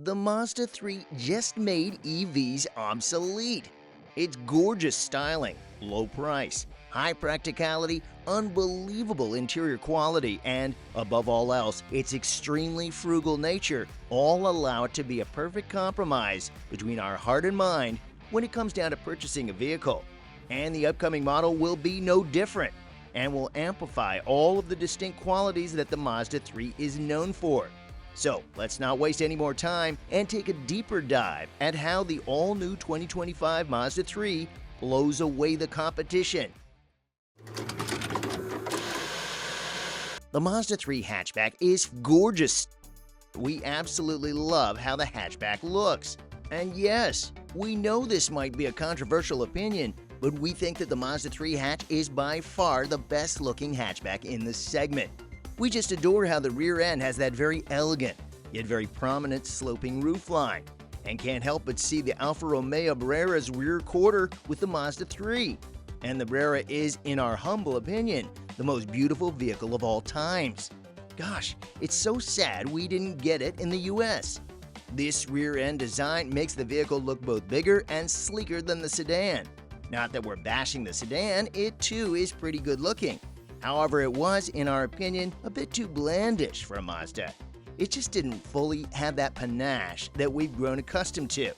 The Mazda 3 just made EVs obsolete. Its gorgeous styling, low price, high practicality, unbelievable interior quality, and, above all else, its extremely frugal nature all allow it to be a perfect compromise between our heart and mind when it comes down to purchasing a vehicle. And the upcoming model will be no different and will amplify all of the distinct qualities that the Mazda 3 is known for. So let's not waste any more time and take a deeper dive at how the all-new 2025 Mazda 3 blows away the competition. The Mazda 3 hatchback is gorgeous. We absolutely love how the hatchback looks. And yes, we know this might be a controversial opinion, but we think that the Mazda 3 hatch is by far the best looking hatchback in the segment. We just adore how the rear end has that very elegant, yet very prominent sloping roofline, and can't help but see the Alfa Romeo Brera's rear quarter with the Mazda 3. And the Brera is, in our humble opinion, the most beautiful vehicle of all times. Gosh, it's so sad we didn't get it in the US. This rear end design makes the vehicle look both bigger and sleeker than the sedan. Not that we're bashing the sedan, it too is pretty good looking. However, it was, in our opinion, a bit too blandish for a Mazda. It just didn't fully have that panache that we've grown accustomed to.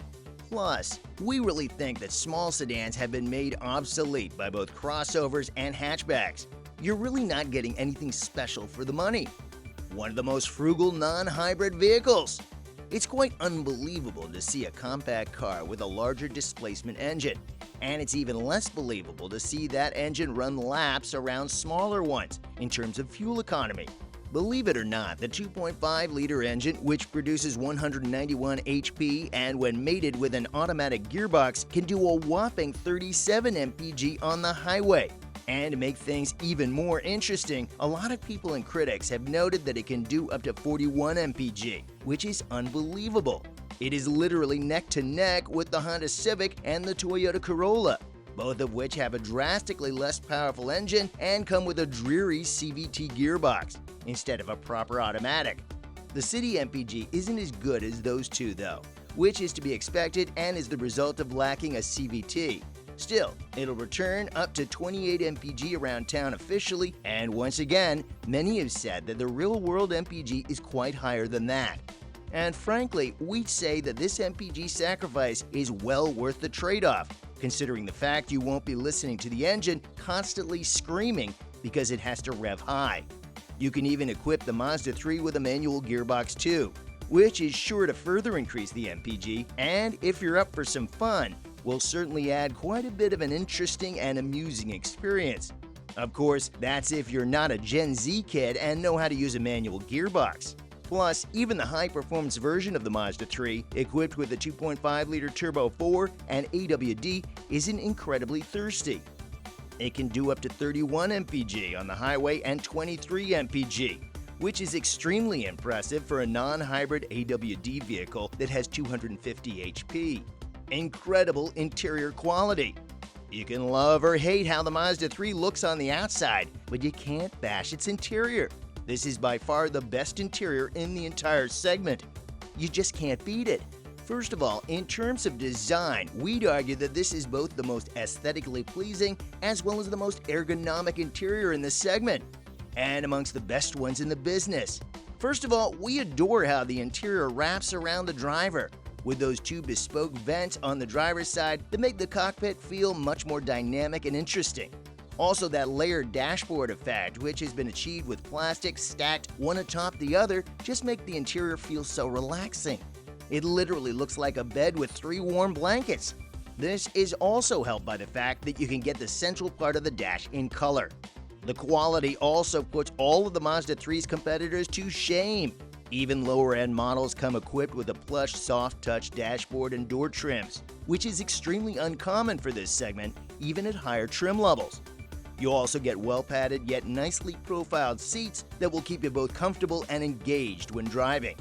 Plus, we really think that small sedans have been made obsolete by both crossovers and hatchbacks. You're really not getting anything special for the money. One of the most frugal non-hybrid vehicles. It's quite unbelievable to see a compact car with a larger displacement engine. And it's even less believable to see that engine run laps around smaller ones in terms of fuel economy. Believe it or not, the 2.5-liter engine, which produces 191 HP and when mated with an automatic gearbox, can do a whopping 37 mpg on the highway. And to make things even more interesting, a lot of people and critics have noted that it can do up to 41 mpg, which is unbelievable. It is literally neck to neck with the Honda Civic and the Toyota Corolla, both of which have a drastically less powerful engine and come with a dreary CVT gearbox instead of a proper automatic. The city MPG isn't as good as those two though, which is to be expected and is the result of lacking a CVT. Still, it'll return up to 28 mpg around town officially, and once again, many have said that the real-world MPG is quite higher than that. And frankly, we'd say that this MPG sacrifice is well worth the trade-off, considering the fact you won't be listening to the engine constantly screaming because it has to rev high. You can even equip the Mazda 3 with a manual gearbox too, which is sure to further increase the MPG, and if you're up for some fun, will certainly add quite a bit of an interesting and amusing experience. Of course, that's if you're not a Gen Z kid and know how to use a manual gearbox. Plus, even the high-performance version of the Mazda 3, equipped with a 2.5-liter Turbo 4 and AWD, isn't incredibly thirsty. It can do up to 31 mpg on the highway and 23 mpg, which is extremely impressive for a non-hybrid AWD vehicle that has 250 HP. Incredible interior quality. You can love or hate how the Mazda 3 looks on the outside, but you can't bash its interior. This is by far the best interior in the entire segment. You just can't beat it. First of all, in terms of design, we'd argue that this is both the most aesthetically pleasing as well as the most ergonomic interior in the segment, and amongst the best ones in the business. First of all, we adore how the interior wraps around the driver, with those two bespoke vents on the driver's side that make the cockpit feel much more dynamic and interesting. Also, that layered dashboard effect, which has been achieved with plastic stacked one atop the other, just make the interior feel so relaxing. It literally looks like a bed with 3 warm blankets. This is also helped by the fact that you can get the central part of the dash in color. The quality also puts all of the Mazda 3's competitors to shame. Even lower-end models come equipped with a plush, soft-touch dashboard and door trims, which is extremely uncommon for this segment, even at higher trim levels. You also get well-padded yet nicely profiled seats that will keep you both comfortable and engaged when driving.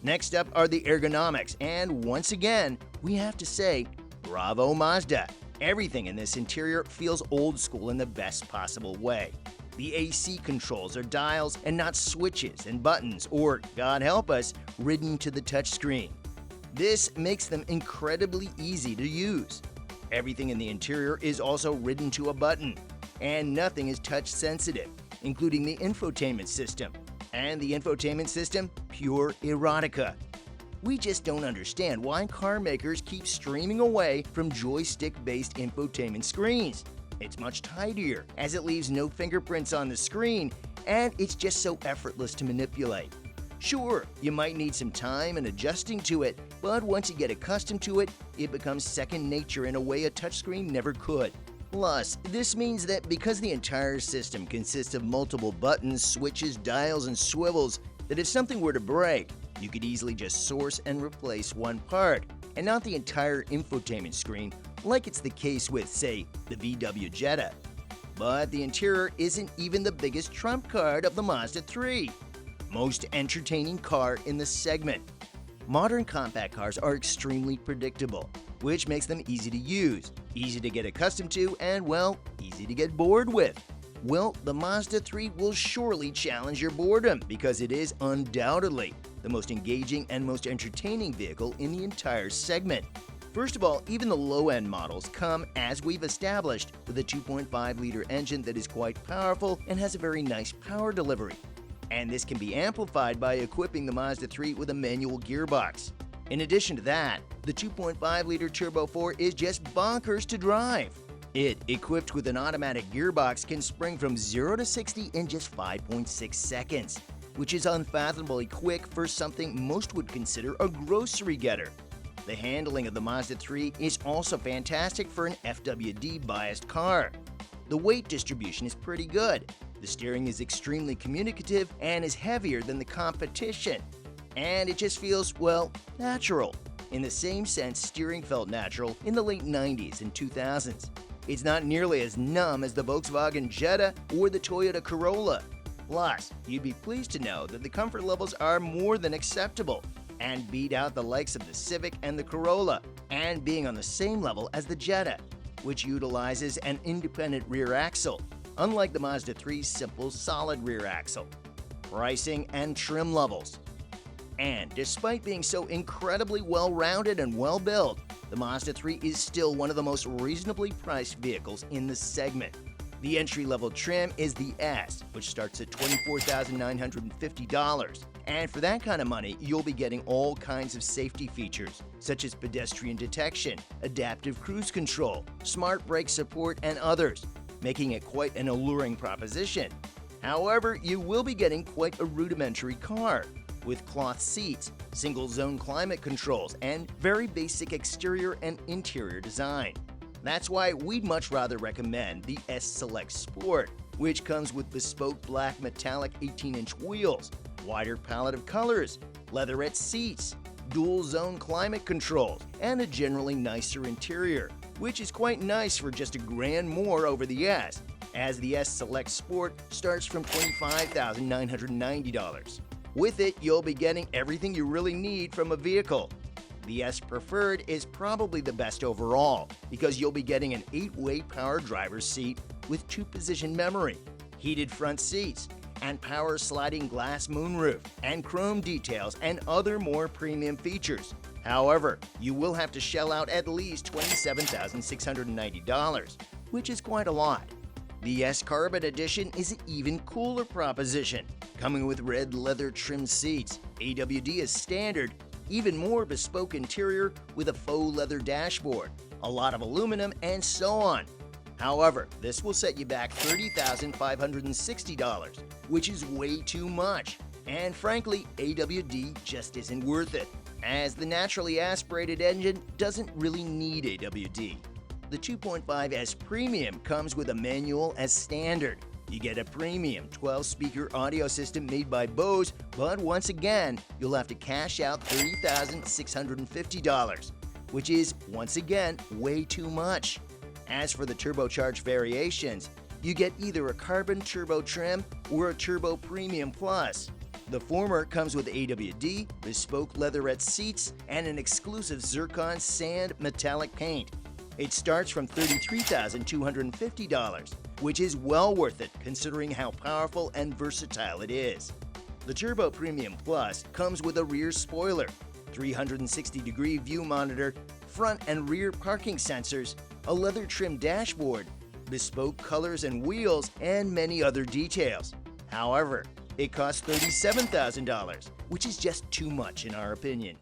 Next up are the ergonomics, and once again, we have to say, bravo Mazda! Everything in this interior feels old school in the best possible way. The AC controls are dials and not switches and buttons or, God help us, ridden to the touchscreen. This makes them incredibly easy to use. Everything in the interior is also ridden to a button, and nothing is touch sensitive, including the infotainment system. And the infotainment system, pure erotica. We just don't understand why car makers keep streaming away from joystick-based infotainment screens. It's much tidier, as it leaves no fingerprints on the screen, and it's just so effortless to manipulate. Sure, you might need some time and adjusting to it, but once you get accustomed to it, it becomes second nature in a way a touchscreen never could. Plus, this means that because the entire system consists of multiple buttons, switches, dials, and swivels, that if something were to break, you could easily just source and replace one part, and not the entire infotainment screen, like it's the case with, say, the VW Jetta. But the interior isn't even the biggest trump card of the Mazda 3. Most entertaining car in the segment. Modern compact cars are extremely predictable, which makes them easy to use, easy to get accustomed to, and, well, easy to get bored with. Well, the Mazda 3 will surely challenge your boredom because it is undoubtedly the most engaging and most entertaining vehicle in the entire segment. First of all, even the low-end models come, as we've established, with a 2.5-liter engine that is quite powerful and has a very nice power delivery. And this can be amplified by equipping the Mazda 3 with a manual gearbox. In addition to that, the 2.5-liter Turbo 4 is just bonkers to drive. It, equipped with an automatic gearbox, can spring from 0 to 60 in just 5.6 seconds, which is unfathomably quick for something most would consider a grocery getter. The handling of the Mazda 3 is also fantastic for an FWD-biased car. The weight distribution is pretty good. The steering is extremely communicative and is heavier than the competition. And it just feels, well, natural. In the same sense steering felt natural in the late 90s and 2000s. It's not nearly as numb as the Volkswagen Jetta or the Toyota Corolla. Plus, you'd be pleased to know that the comfort levels are more than acceptable and beat out the likes of the Civic and the Corolla, and being on the same level as the Jetta, which utilizes an independent rear axle, unlike the Mazda 3's simple solid rear axle. Pricing and trim levels. And despite being so incredibly well-rounded and well-built, the Mazda 3 is still one of the most reasonably priced vehicles in the segment. The entry-level trim is the S, which starts at $24,950. And for that kind of money, you'll be getting all kinds of safety features, such as pedestrian detection, adaptive cruise control, smart brake support, and others, making it quite an alluring proposition. However, you will be getting quite a rudimentary car, with cloth seats, single-zone climate controls, and very basic exterior and interior design. That's why we'd much rather recommend the S Select Sport, which comes with bespoke black metallic 18-inch wheels, wider palette of colors, leatherette seats, dual-zone climate controls, and a generally nicer interior, which is quite nice for just $1,000 more over the S, as the S Select Sport starts from $25,990. With it, you'll be getting everything you really need from a vehicle. The S Preferred is probably the best overall because you'll be getting an 8-way power driver's seat with 2-position memory, heated front seats, and power sliding glass moonroof, and chrome details and other more premium features. However, you will have to shell out at least $27,690, which is quite a lot. The S Carbon Edition is an even cooler proposition, coming with red leather trimmed seats, AWD as standard, even more bespoke interior with a faux leather dashboard, a lot of aluminum, and so on. However, this will set you back $30,560, which is way too much. And frankly, AWD just isn't worth it, as the naturally aspirated engine doesn't really need AWD. The 2.5S Premium comes with a manual as standard. You get a premium 12-speaker audio system made by Bose, but once again, you'll have to cash out $30,650, which is, once again, way too much. As for the turbocharged variations, you get either a carbon turbo trim or a turbo premium plus. The former comes with AWD, bespoke leatherette seats, and an exclusive zircon sand metallic paint. It starts from $33,250, which is well worth it considering how powerful and versatile it is. The Turbo Premium Plus comes with a rear spoiler, 360-degree view monitor, front and rear parking sensors, a leather-trimmed dashboard, bespoke colors and wheels, and many other details. However, it costs $37,000, which is just too much in our opinion.